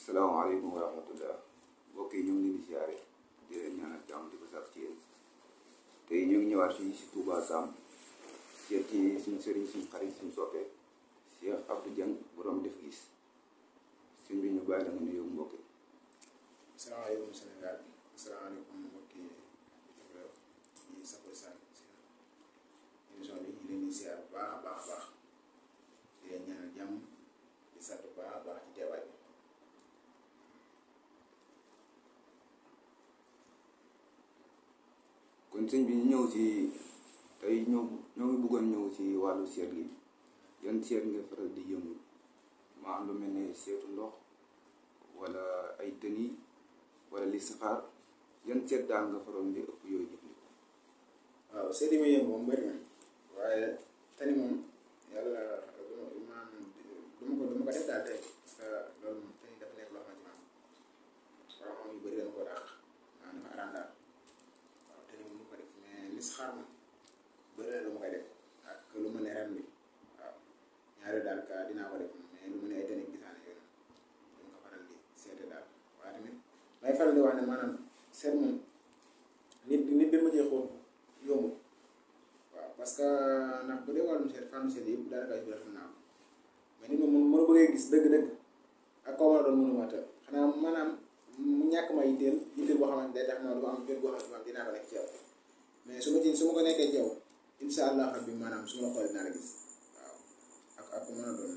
salaamaaleykum wa rahmatullah mbokk yi ñu ngi leen di siyaare di leen ñaanal jàmm di ko sax ci yéen tey ñu ngi ñëwaat fii si Touba Sam seet ci suñu sëriñ suñu xarit suñu soppe Cheikh Abdou Dieng borom def gis sëñ bi ñu bàyyi la nga nuyoo mbokk yi. asalaamaaleykum Sénégal asalaamaaleykum mbokki yi safo san émission bi ñu leen di siyaar bu baax a baax a baax di leen ñaanal jàmm di sant bu baax a baax ci teewaay bi. kon sëñ bi ñu ñëw ci tey ñoo ngi bëggoon ñëw ci wàllu seet gi yan seet nga faral di yëngu maa lu mel ne seetu ndox wala ay tëni wala listixaar yan seet daal nga faral di ëpp yooyu jëfandikoo. waaw seet yi muy yëngu moom bëri na waaye tani moom yàlla du ma ko def daal tey parce que loolu moom tani dafa nekk loo xamante ni moom yu bëri dañ ko dàq maanaam dafa araan daal waaw tani moom mu ko def mais listixaar moom bëri na lu ma koy def ak lu ma ne ren bi waaw ñaari daal ka dinaa ko def mais lu ma ne ay tani gisaane yooyu duñ ko faral di seete daal waaye tamit may faral di wax ne maanaam seet moom nit bi ma cee xool yomb waaw parce que ndax bu dee wàllum seet fànn seet yëpp daanaka ay biir xam naa ko mais nit moom mën bëggee gis dëgg-dëgg ak koo mën a doon mënuma të xanaa maanaam mu ñàkk ma yitteel boo xamante day tax ma du am jot boo xamante dinaa ko nekk ci yow mais su ma ko nekkee ci yow incha allah rabbi maanaam su ma xool dinaa la gis waaw ak ku mën a doon.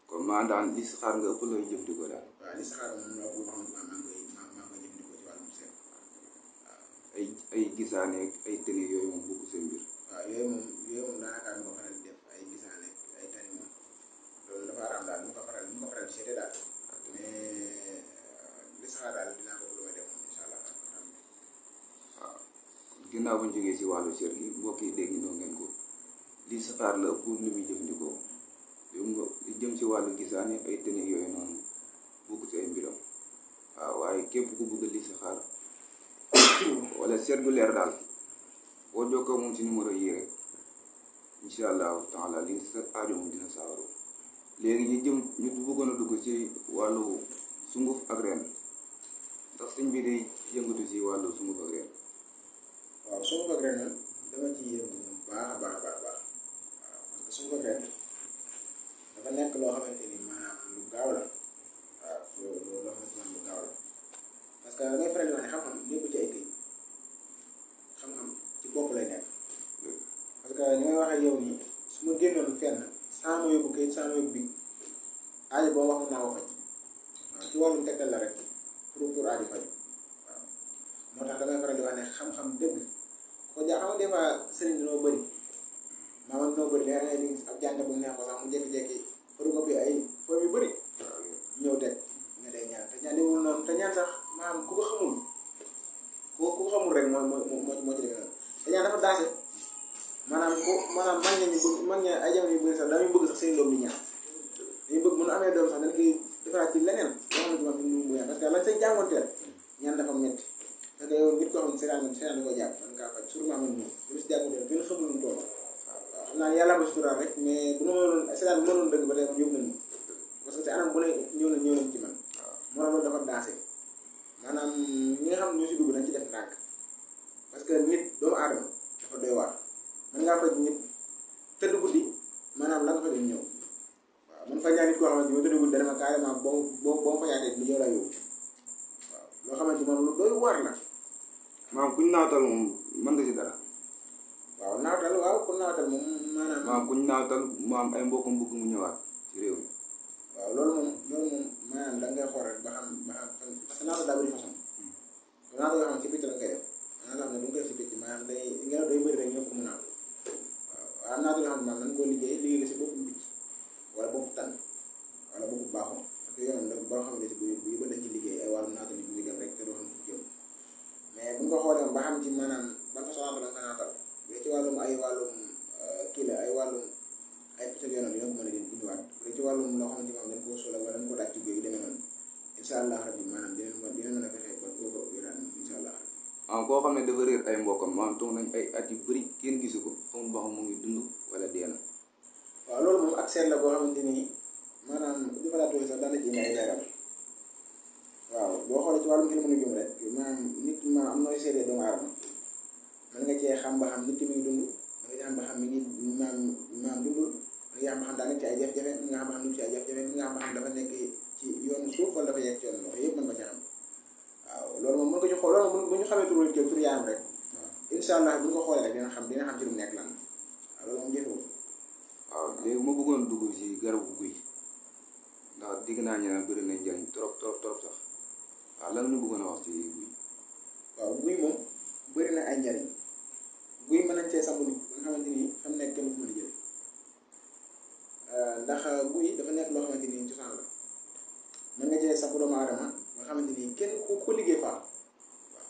kon maa daan listixaar nga ëpp looy jëfandikoo daal. waaw listixaar moom la ëpp loo xamante maa ngi koy jëfandikoo ci wàllum seet waaw. ay gisaane ay tëni yooyu moom bokk seen mbir. waaw yooyu moom daanaka ñu ko faral di def ay gisaane ay tani moom loolu dafa araam daal ñu ko faral di seete daal mais listixaar daal dinaa ko lu may def moom incha allah. waaw ginnaaw bu ñu jógee si wàllu seet gi mbokk yi dégg noo ngeen ko listixaar la ëpp lu muy jëfandikoo yow nga li jëm si wàllu gisaane ay tëni yooyu noonu bokk si ay mbiram waaw waaye képp ku bëgg listixaar wala seet gu leer daal boo jokkoo moom si numéro yii rek incha allahu taala li sa aajo moom dina saawaru léegi ñu bëggoon a dugg ci wàllu sunguf ak reen ndax sëñ bi day yëngatu si wàllu sunguf ak reen. waaw sunguf ak reen nag dama ci yëngu baax a baax waaw parce que sunguf ak reen dafa nekk loo xamante ni maanaam lu gaaw la waaw loolu loo xamante ni lu gaaw la parce que damay faral di wax ne xam-xam nekku ci ay këy xam-xam ci bopp lay nekk parce que ni may wax ak yow nii su ma génnoon fenn saa ma yóbbu këyit saa ma yóbbu big aajo boo wax naa ko faj waaw ci wàllum tegtal la rek pour aajo faj waaw moo tax damay faral di wax ne xam-xam dëgg ko ja xam nga des fois sëriñ dinoo bëri maanaam dinoo bëri da ngay gis ab jàngat bu mu neex ko sax mu jékki-jékki photocopie ay foofu yu bëri ñëw teg nga day ñaan te ñaan demul noonu te ñaan sax maanaam ku ko xamul ku ko xamul rek moo ci demee noonu te ñaan dafa daase maanaam man ñi bëgg man ñi ay jamono yu bëri sax dañuy bëgg sax seen doom di ñaan dañuy bëgg mën a amee doom sax dañ koy defaraat ci leneen loo xamante moom du mu ñaan parce que lan say jàngoonteel ñaan dafa métti parce que yow nit koo xam ne seetaan da ko jàpp man kaa faj surtout man moom lu si jàngoonteel gën a xamul lu mu toll waaw xam naa yàlla ba suturaal rek mais bu ma mënoon seetaan bu mënoon dëgg ba tey man yóbbu nañu parce que te anam bu ne ñëw nañ ci man moo tax loolu dafa daase maanaam ñi nga xam ne ñoo si dugg dañ ci def ndànk parce que nit doomu aadama dafa doy waar mën ngaa faj nit tëdd guddi maanaam la nga fa dem ñëw waaw man faj naa nit koo xamante ni ma tëdd guddi dana ma carrément boo fa yaatee lu yow la yóbbu waaw loo xamante moom lu doy waar la maam kuñ naawtal moom mën nga si dara. waaw naawtal waaw ku naawtal moom maanaam. maam kuñ naawtal mu am ay mbokkam bëgg mu ñëwaat ci réew mi. waaw loolu moom maanaam da ngay xool rek ba xam parce que naawtal daa bëri façon naawtal yoo xam ne ci picc la koy def naawtal xam ne du nga koy def si picc maanaam ngelaw day bëri rek ñëpp ko mu naaw waaw naawtal yoo xam ne maanaam nañ koo liggéey la si boppu picc wala boppu tan wala boppu baaxoon parce que yoon nag boo xam ne si bu ba dañ ci liggéey ay wàllum naawtal yi muy dem rek te doo xam fu jëm mais bu nga ko xoolee ba xam ci maanaam ban façon naawtal la nga ko naatal bu dee ci wàllum ay kii la ay wàllum ay picc yoon dina ko mën a indiwaat bu dee ci wàllum loo xamante ni moom dañ koo solo wala dañ ko daaj ci géej gi demee noonu incha allah rabbi maanaam dina mën a fexe ba koo ko wéraan incha allah. koo xam ne dafa réer ay mbokkam maanaam toog nañ ay at yu bëri kenn gisu ko xamul ba xam mu ngi dund wala dee na. waaw loolu moom ak seet la boo xamante ni maanaam li ma laa tuddee sax daan na ci indi ay leeral boo xoolee ci wàllum ilmu nujum rek maanaam nit ma am nooy seetee doomu aadama mën nga cee xam ba xam nit ki mi ngi dund mën nga xam ba xam mi ngi maam dundul mën nga xam ba xam daa nekk ci ay jafe-jafe mën nga xam ba xam nit ci ay jafe-jafe mën nga xam ba xam dafa nekk ci yoonu suuf wala dafa yegg ci yoonu ndox yëpp mën nga ci xam waaw loolu moom mën ko ci xool loolu moom bu ñu xamee turu tur yaram rek incha allah bu ñu ko xoolee rek dina xam ci lu nekk lan waaw loolu moom jëfewul. waaw léegi ma bëggoon dugg ci garabu guy ndax digg naa ñu naan bëri na njëriñ trop sax waaw lan ñu bëggoon a wax ci guy. waaw guy moom bëri na ay njariñ guy mën nañ cee samp nit ba nga xamante ni fa mu nekk kenn fu mën a jële ndax guy dafa nekk loo xamante ni cosaan la mën nga cee samp doomu aadama nga xamante ni kenn ku liggéey faa waaw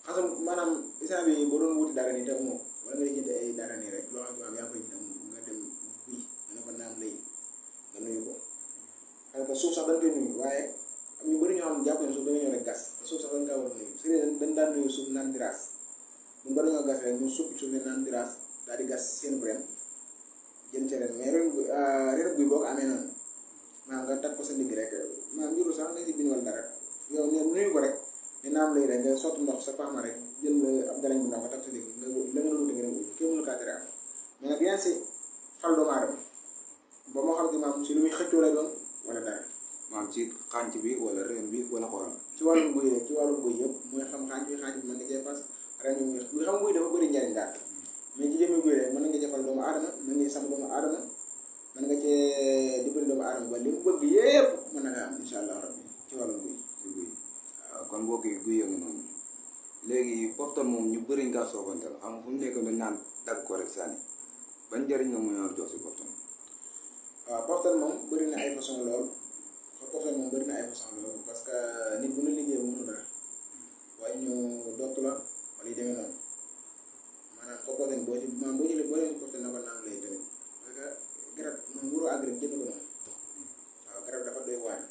xasam maanaam isaan bi boo doon wuti dara nii te amoo wala nga jënd ay dara nii rek loo xam ne yaa ngi koy jënd nga dem guy nga ne ko naam lay nga nuyu ko parce que suuf sax dañ koy nuyu waaye am ñu bëri ñoo xam ne jàpp nañ suuf da nga ñëw rek gas te suuf sax dañ kaa war a nuyu sëriñ dañ daan nuyu suuf naan diraas ñun ba dañoo gas rek ñu suppi suuf ne naan diraas daal di gas seen ren jël ca ren mais ren guy boo ko amee noonu maanaam nga tag ko sa ndigg rek maanaam njuru sax nga ci bind wala dara yow ne nuyu ko rek ne naam lay rek nga sotti ndox sa paxma rek jël ab galañ bu ndaw nga tag sa ndigg nga la nga doon wuti nga dem ubbi kenn mënu kaa tere am mais nag yaa si fal doomu aadama ba moo xam ne maam si lu muy xëccoo lay doon wala dara maam ci xànc bi wala reen bi wala xoram. ci wàllum guy rek ci wàllum guy yëpp mooy xam xànc bi mën na cee fas ren bi muy xam guy dafa bëri njariñ daal mais ci jëmmi guy rek mën nga jëfal doomu aadama mën nga sam doomu aadama mën nga cee dimbali doomu aadama ba li mu bëgg yëpp mën na nga am insha allah rabbi ci wàllum guy waaw kon mbokk yi guy yëngu noonu léegi poftan moom ñu bëri nga soobantal xam fu mu nekk dañ naan dagg ko rek sànni ban njëriñ nga mu yor jox si poftan. waaw poftan moom bëri na ay façon lool poftan moom bëri na ay façon lool parce que nit bu ñu liggéey mënu dara waaye ñu dott la wala yu demee noonu maanaam poftan boo jëlee boo leen poftan na ko naan lay tamit parce que garab moom waroo àgg rek jënd ko noonu waaw garab dafa doy waar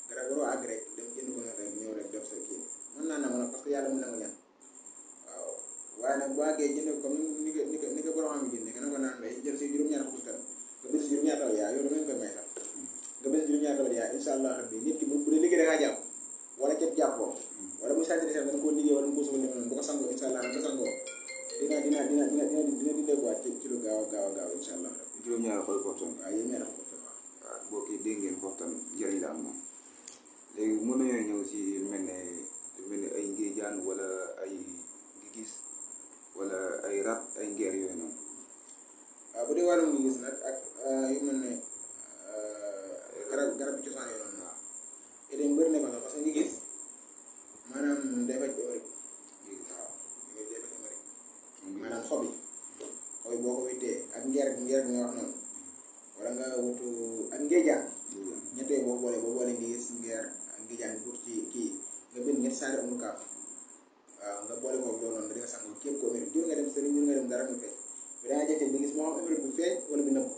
garab waroo àgg rek dem jënd ko noonu rek ñëw rek def sa kii mën naa nangu nag parce que yàlla mën na nga ñaan waaw waaye nag boo àggee jënd ko comme ni ko borom xam yi jënd nga ne ko naan lay jël si juróom-ñaar fukki tan nga bés juróom-ñaar taw yaa yow dama koy may sax nga bés juróom-ñaar taw yaa insha allah rabbi nit ki bu dee liggéey da ngaa jàpp wala képp jàppoo wala mu sàcc dana koo liggéey wala mu ko suba noonu bu ko sangoo insha allah bu ko sangoo dina dindeekuwaat ci lu gaaw insha allah rabbi juróom-ñaar xool poftan. waaw yéen ñaar xool poftan waaw mbokk yi dégg ngeen poftan njëriñ la am moom léegi mën nañoo ñëw si mel ne ay ngéejaan wala ay gigis wala ay rat ay ngeer yooyu noonu. waaw bu dee wàllum ngi gis nag ak yu mel ne garab bi cosaan yooyu noonu waaw te dañ bëri ne ko sax parce que ngi gis maanaam day faj émeric waaw day faj émeric maanaam xob yi boo ko wittee ak ngeer bi nga wax noonu wala nga wutu ak ngéejaan ñettee boo boole ngi gis ngeer ak ngéejaan bi wut ci kii nga bind ñetti saari amul kaaf waaw nga boole ko loolu noonu da nga sangu képp ko émeric jur nga dem sëriñ jur nga dem dara mu feeñ bi da nga jëkkee bi gis moo xam émeric bu feeñ wala bi nëbb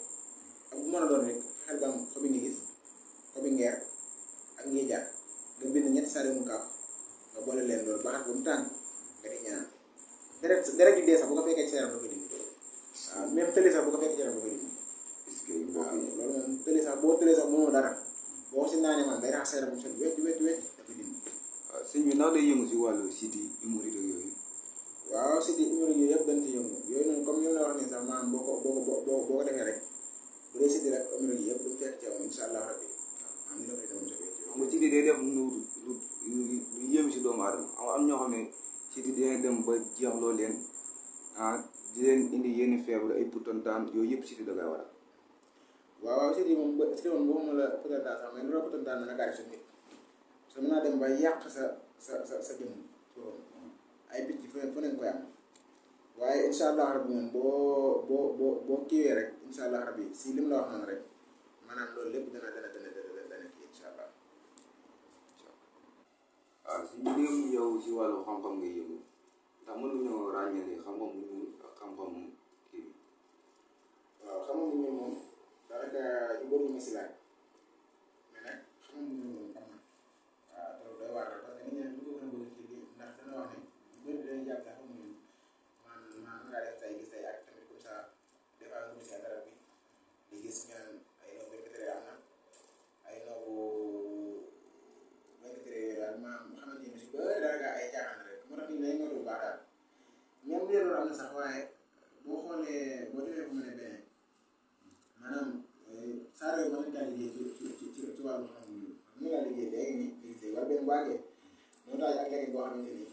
ak bu mën a doon rek fexeel ba am xobi ngi gis xobi ngeer ak ngéejaan nga bind ñetti saari amul kaaf nga boole leen loolu baaxat ba mu tàng nga di ñaan deret di dee sax bu ko fekkee ci yaram da ko dindi waaw même tëli sax bu ko fekkee ci yaram da ko dindi waaw loolu moom tëli sax boo tëlee sax mënoo dara boo si naanee man day rax sa yaram bu set wecc da ko dindi waaw sëñ bi ndax day yëngu si wàllu siti hémorroïde ak yooyu. waaw siti hémorroïde yooyu yëpp dañ ci yëngu yooyu noonu comme ñoom la wax nii sax maanaam boo ko defee rek bu dee siti rek hémorroïde yëpp dumu fekk ci yow insha allah rabbi waaw ni la ko dina mën a xam nga siti day def lu yéem si doomu aadama am ñoo xam ne siti dina dem ba jeexloo leen di leen indi yenn feebar ay putantaan yooyu yëpp siti da koy waral. waaw siti moom waxuma la putantaan sax mais lu la putantaan mën a gaari sa nit parce que mën naa dem ba yàq sa jëmm ay picc fu ne koy am waaye insha allah rabbi moom boo kiiwee rek insha allah rabbi si lim la wax noonu rek maanaam loolu lépp dana kii insha allah. waaw si biir yow si wàllu xam-xam ngay yëngu ndax mën nañoo ràññale xam-xam bu ñuul ak xam-xam kii bi. waaw xam-xam bu ñuul moom daanaka ñu bëri ñu si laaj mais nag xam-xam bu ñuul moom am na waaw te doy waar la parce que nit ñi du ko gën a bëgg ci lii ndax dana wax ne ñu bëri dañuy jàpp ne xam-xam ñuul man ngaa def tey gis tey ak tamit comme ça des fois nga gis garab bi di gis ñu naan ay noobu vétérinaire am na ay noobu vétérinaire na sax waaye boo xoolee boo defee fu mu ne beneen maanaam saa yooyu mën nañu kaa liggéey ci wàllu xam-xam yi mën na laa liggéey léegi nii liggéey wala benn waagee moo tax ak léegi boo xamante ni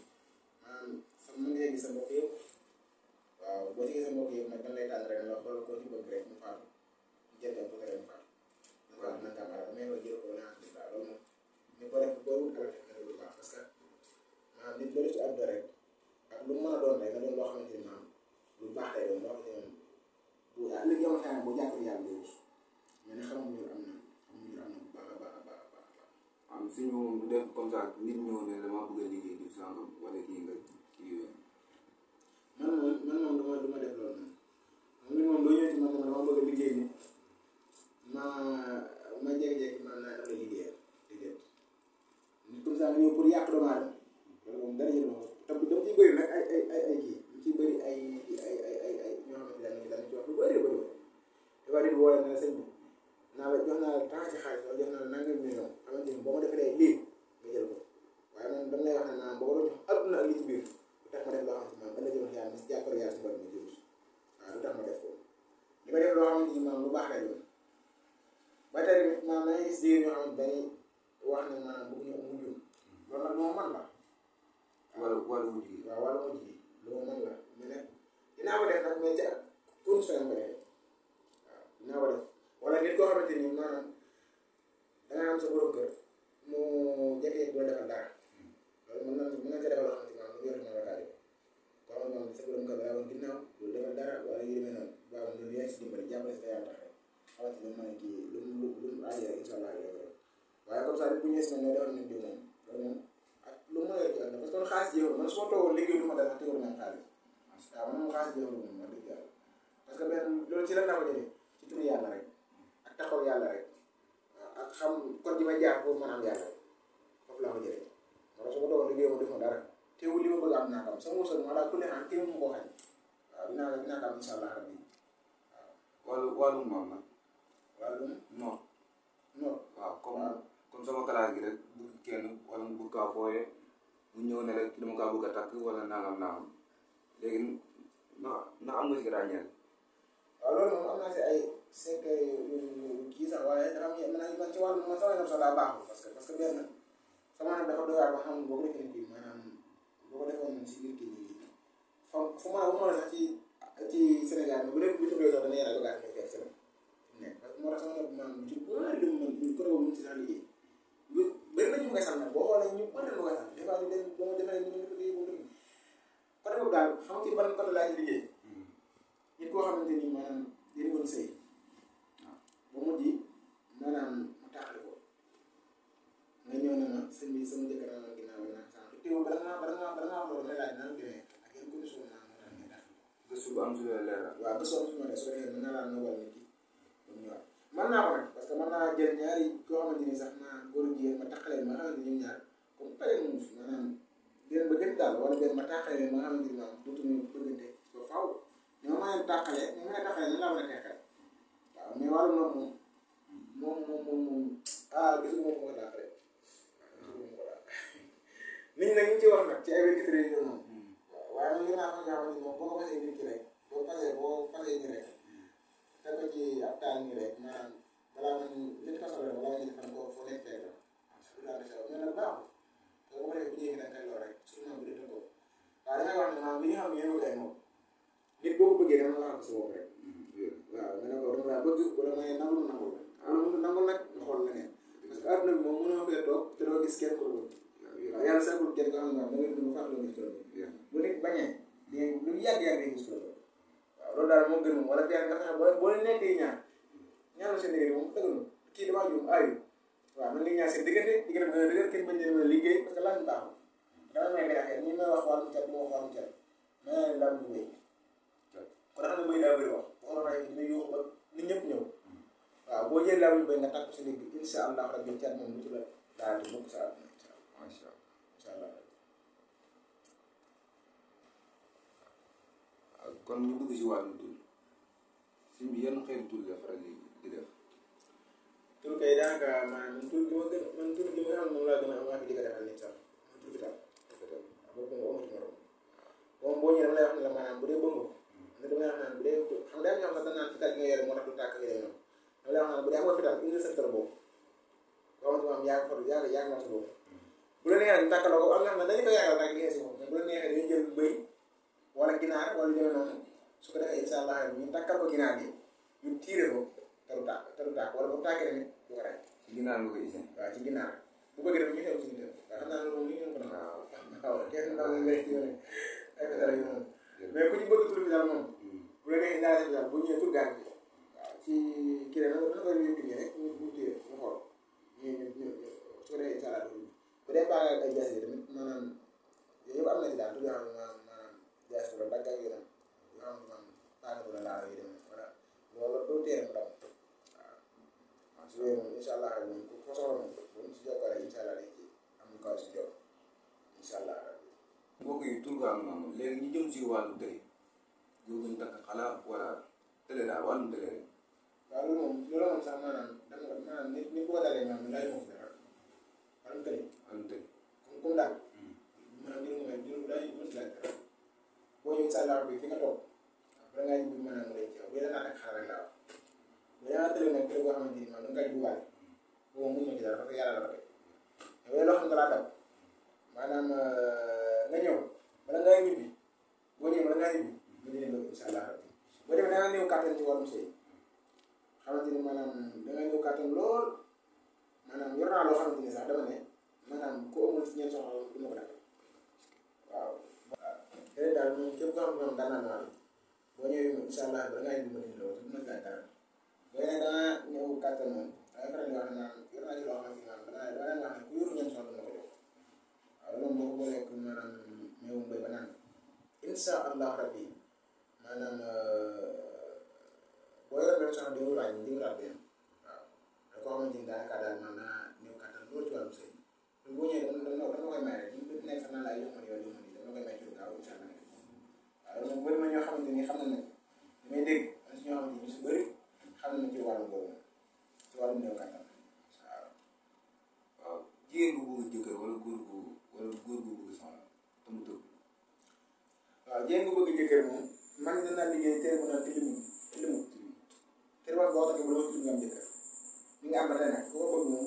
maanaam sa mën nga gis sa mbokk yëpp waaw boo ci gis sa mbokk yëpp nag dañ lay tànn rek la xool koo ci bëgg rek mu faatu jëndee ko rek mu faatu waaw man tam ala mais nga jël ko wala alhamdulilah loolu moom ñu ko def boo wut alal def lu baax parce que maanaam nit loolu ci àdduna rek ak lu mu mën a doon rek nga doon loo xamante ni maanaam lu baax lay doon loo xamante ni bu léegi yow xanaa boo jàppale yàlla doo rus mais ne xamuñu am na bu baax a baax a baax a baax. am suñu moom du def comme ça nit ñëw ne dama bëgg a liggéey di sangam wala kii nga kii yooyu. man moom du ma def loolu moom doo ñëw ci man dama bëgg a liggéey ni ma jékki-jékki man naa la liggéeyal déedéet nit comme ça nga ñëw pour yàq doomu aadama loolu moom dara jël ma ko te dama ciy bëri nag ay kii lu ciy bëri ay ñoo xamante ne dañu ci wax lu bëri dafa nit woo na la sëñ bi naa la jox naa la temps ci xaalis wala jox naa la nangam million xamante ni boo ma defalee lii nga jël ko waaye man dama lay wax ne maanaam boo ko doon jox adduna ak li ci biir lu tax ma def loo xamante ni maanaam ëllëg yàlla si jàppale yàlla si borom ma jël waaw lu tax ma def ko li ma def loo xamante ni maanaam lu baax lay doon ba tey maanaam da ngay gis jigéen ñoo xamante dañuy wax ne maanaam bëgg ñu am mujj loolu nag lu ma mën la wala mujj gi waaw wala mujj gi lu ma mën la mais nag dinaa ko def nag mais ci ak condition yi ma defee waaw dinaa ko def wala nit koo xamante ni maanaam da nga am sa borom kër mu jëkkee du la defal dara loolu mën na ca defal loo xamante ni maanaam lu yor na la kaa def koo xam ne moom sa borom kër daa woon ginnaaw du defal dara wala yu demee noonu baaxul loolu yaa ngi si dimbali jàppale si yàlla tax rek xamante ni mooy kii lu mu aajee rek incha allah yow rek waaye comme ça nit bu ñëwee si man ne defal nañ diw moom loolu moom ak lu mu mën a yor ci àdduna parce que man xaalis jéego man su ma toogoon liggéey du ma dara teewul man xaalis waaw man moom xaalis jéego moom wax dëgg yàlla parce que benn loolu ci lan laa ko jëlee ci turu yàlla rek ak taxaw yàlla rek ak xam kon ji ma jaar pour mën a am yàlla rek foofu laa ko jëlee wala su ma toogoon liggéey ma def ma dara teewul li ma bëgg am naa ko am sama wërsëg ma laa ku ne xam kenn mu ko xañ waaw dinaa ko am incha allah rabbi waaw wàllum moom nag wàllum non waaw comme sama classe gi rek bu kenn wala mu bëgg kaa fooyee mu ñëw ne rek dama kaa bëgg a takk wala nangam léegi na am nga si ràññeel. waaw loolu moom am naa si ay secret yu kii sax waaye dafa am man ci wàllu man sama yoon sax daa baaxul parce que benn sama nag dafa doy waar ba xam boo ko defee kii maanaam boo ko defoon si biir kii nii fu ma sax ci Sénégal bu dee bu tuddee sax dana yàlla dogaat nga fekk si nekk parce que moo tax sama nag maanaam ci bëri lu mu mën ko mu ci sax liggéey bëri nañu koy sànn boo xoolee ñu bëri lu koy sànn des fois ñu dem ba ma defee ñu ko liggéey boobu côté boobu daal xam nga ci ban côté laa ci liggéey nit koo xamante ni maanaam yéen woon sëy ba mujj maanaam mu tàqale ko nga ñëw ne ma sëñ bi sama jëkkër naa ginnaaw bi naan sànq teewul bala ngaa wax loolu may laaj naan demee ak yenn condition naa moo tax ngay tàqale gëstu bu am su la leeral. waaw gëstu am su ma def su defee mën naa laa nobal nit ki ba mu ñëwaat mën naa ko nag parce que mën naa jël ñaari koo xamante ni sax ma góor jigéen ma tàqalee ma xamante ni ñoom ñaar comme pare muus maanaam leen ba gën daal wala benn ma tàqalee ma xamante ni maanaam dootuñu bëggante ba faaw ni ma mën a tàqalee ni ma mën a tàqalee nan laa mën a teqale waaw mais wàllu noonu moom gisuma ko ma tàqale waaw gisuma ko daal nit ñi nag ñu ci wax nag ci ay wér-gu-tëree yi moom waaye nag yéen a xam ne moom boo ko fasee nit ki rek boo fasee nii rek te ko ci ab taal nii rek maanaam balaa man ñetti façon rek balaa ñetti fan foo nekk fekk la mais nag baaxul te boo ko defee bu ñëwee da nga koy lor rek surtout bu dee ko waaw damay wax ne maanaam li nga xam ne yéen a koy moom nit boo ko bëggee dama la wax sa bopp rek waaw nga ne ko dama laa bëgg wala may nangul nangul nangul nag nga xool leneen parce que adduna bi moom mënoo fee toog te doo gis kenn ko la bëgg waaw yàlla saxul kenn ko xam ne da ngay dund fàttali nga ci la bëgg bu nit bañee lu yàgg-yàgg day gis ko la bëgg waaw loolu daal moo gën moom wala fier nga fexe boo nekkee ñaanu seen diggante moom dëgg kii damaa juum aayu waaw man li ñaan seen diggante nga dëgër kenn bañ leen mën a liggéey parce que lan baaxul dama may ngay affaire ñi may wax wàllum cat moo wax wàllum cat mais lan du wéy kon xam ne bëy daa bëri wax boo ko waxee dina yuuxu ba nit ñëpp ñëw waaw boo jëlee laa bëy nga takk si digg insha allah rabbi cat moom lu ci la daal di bokk sa àdduna macha allah insha allah kon ñu dugg si wàllum tur si bi yan xeetu tur la faral di def. tur kay daanaka maanaam tur bi ma gën man tur bi nga xam ne moom laa gën a am waa fi di ko defal nit sax man tur bi daal boobu moom amatu morom moom boo ñëwee dama lay wax ne la maanaam bu dee bëgg yaa ngi mat boobu bu la neexee ñu takkaloo ko am na xam ne dañu ko yaagal nag li nga si moom mais bu la neexee dañuy jël bëy wala ginaar wala jëme noonu su ko defee incha allah ñu takkal ko ginaar bi ñu tiire ko te du tàkk wala bu tàkkee tamit du ko rey. ci ginaar nga koy gisee. waaw ci ginaar bu bëggee def ñu xew si nit waaw xam naa loolu moom li ngeen ko doon. waaw kenn ndaw mi ngay yónnee ay dara yu noonu mais ku ci bëgg tur bi daal moom. bu la neexee daal di daal bu ñëwee tur gaan bi waaw ci kii la nag koy yëkk nii rek ñu téye ñu xool ñu su ko defee incha allah bu dee baax ay jaas yi tamit maanaam yooyu yëpp am na ci daal tur yoo xam ne maanaam jaas bu la dagg ak yu dem yoo xam ne maanaam baax bu la laal yu dem voilà loolu doo téere mu daw waaw su yooyu moom incha allah moom ku ko soxla moom bu ñu si jokkoo rek incha allah dañ ci am lu kaw si jox incha allah. mbokk yi tur gaa noonu léegi ñu jëm si wàllu tëri góor ñu takk xala wala tële daal wàllum tële rek. waaw loolu moom sax maanaam nit bu ko dalee maanaam laaj moom dara wàllum tëli. wàllum tëli. comme daal. maanaam dina daal di mën si laaj dara boo ñëwee incha allah bi fi nga toog bala ngaa ñibbi maanaam mu lay ci yow bu dee ak xaaral rek laa wax bu dee tëli nag tëli boo xamante ni maanaam da nga koy dugaale boobu mënuñu ci dara parce que yàlla la ko teg mais bu dee loo xam ne dalaa dab maanaam nga ñëw bala ngaa ñibbi boo ñëwee bala ngaa ñibbi nga dinañ loolu incha allah rabbi boo demee da nga néew kàttan ci wàllum sëy xamante ni maanaam da nga néew kàttan lool maanaam yor naa loo xamante ni sax dama ne maanaam ku amul si ñeent soxla du ma ko defal waaw. waaw daal moom képp koo xam ne moom daan naa maanaam boo ñëwee incha allah bala ngaa ñibbi ma dinañ loolu te dina laaj dara boo nee da nga néew kàttan moom da nga faral di wax ne maanaam yor naa ci loo xamante ni maanaam dama wax ne ku yor ñeent soxla du ma ko jox waaw loolu moom boo ko booleeg maanaam néew mbéy ba naan incha allah rabbi maanaam boo yoree benn soxna di nga wutaat benn waaw da koo xamante ni daanaka daal man naa néew kàttan loolu ci wàllum sëy te boo ñëwee dama koy may rek ñu nekk sax naan laay yox ma yoon dama koy may ci lu gaaw incha allah waaw loolu moom bëri na ñoo xamante ni xam nañ ne damay dégg am si ñoo xamante ni ñu si bëri xam nañ ci wàllum boobu ci wàllum néew kàttan waaw. waaw jigéen bu bëgg jëkkër wala góor bu bëgg soxna te mu tëb. waaw jigéen bu bëgg jëkkër moom man danaa liggéey tere bu naan tilimut tere wax boo takkee bu la tilim nga am jëkkër mi nga am ba tey nag ku ko bëgg moom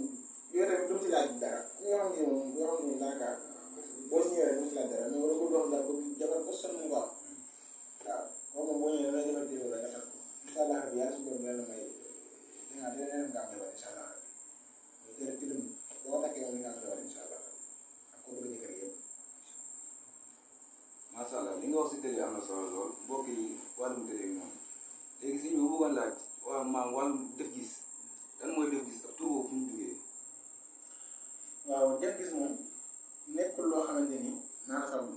yooyu tamit du mu ci laaj dara ku nga xam ne moom yoo xam ne daanaka boo si ñëwee rek du mu ci laaj dara mais wala góor dox daal bëgg jabar ba sonn mu baax waaw kooku moom boo ñëwee dana jabar téléo la nga tax incha allah rabbi yàlla su borom yàlla may dangaa dina nga am jabar incha allah rabbi mais tere tilim boo ko takkee moom li nga am jabar incha allah rabbi ak ko bëgg jëkkër yëpp. macha allah li nga wax si télé am na solo lool mbokk yi wàllum télé bi noonu léegi si ñu bëggoon laaj waaw maam wàllum def gis lan mooy def gis ak tur boobu fu mu jugee. waaw def gis moom nekkul loo xamante ni naa sablu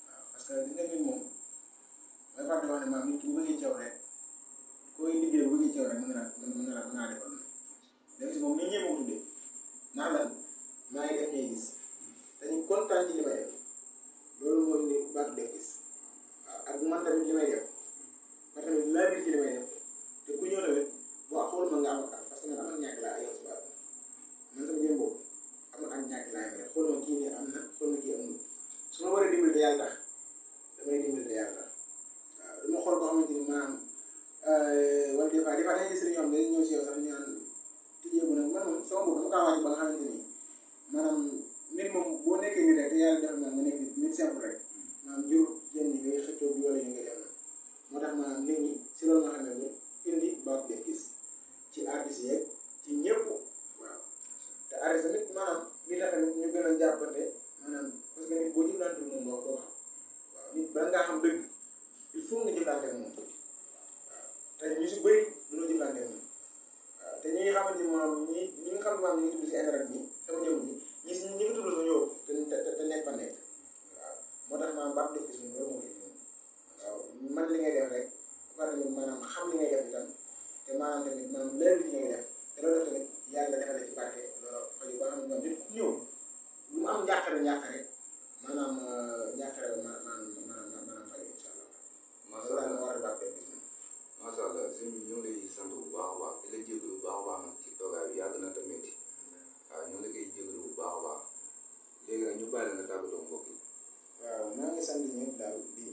waaw parce que li nga nit moom mooy fàtte wax ne maam nit ki bu bëggee ceew rek koy liggéey bu bëggee ceew rek mën naa defal def gis moom ni ñëpp moo tuddee ndax lan maa ngi def ñuy gis dañu kontaan ci li may def loolu mooy indi baatu def gis waaw ak man tamit li may def man tamit laa biir ci li may def te ku ñëw tamit boo xool ma nga am ak parce que man am ak ñàkk laa ay yow si baatu man sama jëm boobu am ak ñàkk laa yem rek xool ma kii nii am na xool ma kii amul su ma waree dimbali te yàlla tax damay dimbali te yàlla tax waaw dama xool koo xamante ni maanaam wala des fois dañuy gis ñoom dañuy ñëw si yow sax ñu naan tijjeeku nag man moom sama bopp dama kaa wàcc ba nga xamante ni maanaam nit moom boo nekkee nit rek te yàlla def na nga nekk nit simple rek maanaam jur yenn yi ngay xëccoo bi wala ñu ngay dem moo tax maanaam nit ñi si loolu nga xam ne ba indi baatu def gis ci artistes yeeg ci ñëpp waaw te artiste tamit maanaam li tax tamit ñu gën a jàppante maanaam parce que nit boo jëflante moom doo ko xam waaw nit bala ngaa xam dëgg il faut nga jëflante moom waaw te ñu si bëri mënoo jëflante moom waaw te ñi nga xamante ni maanaam ñi nga xam ne maanaam ñu ngi tudd si internet bi sama jëm bi ñi ngi tudd sa ñëw te nekk fa nekk waaw moo tax maanaam baatu def gis moom loolu moo fi ñëw waaw man li ngay def rek ba pare maanaam xam li ngay def itam te maanaam tamit maanaam leer li ngay def te loolu def tamit yàlla defal la ci barke loolu faju ba xam ne nit ku ñëw lu mu am njàqare maanaam njàqare maanaam faju incha allah. macha allah loolu daal moo waral baatu def gis moom. macha allah sëñ bi ñoo ngi lay sant bu baax a baax di la jégalu bu baax a baax nag ci toogaay bi yàgg na tamit waaw ñoo ngi la koy jégalu bu baax a baax léegi nag ñu bàyyi la nga tàggatoo mbokk yi. waaw maa ngi sant ñëpp daal di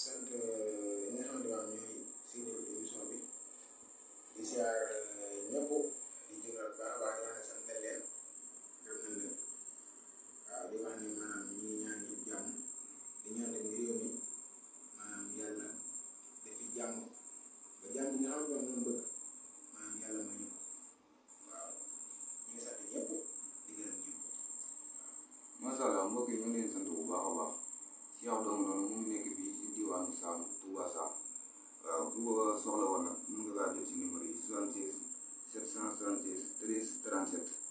sant ñi nga xamante ne ñooy suivre émission bi di siyaar ñëpp di jégalu baax a baax di wax ne sant leen nga xamante ne moom bëgg maanaam yàlla may ñu ko waaw ñu ngi sant ñëpp di gërëm ñëpp. macha allah mbokk yi ñu ngi leen sant bu baax a baax Cheikh Ndongo noonu mu ngi nekk fii ci diwaanu Sam Touba Sam waaw ku ko soxla woon nag mën nga kaa jot ci numéro yi 76 766 13 37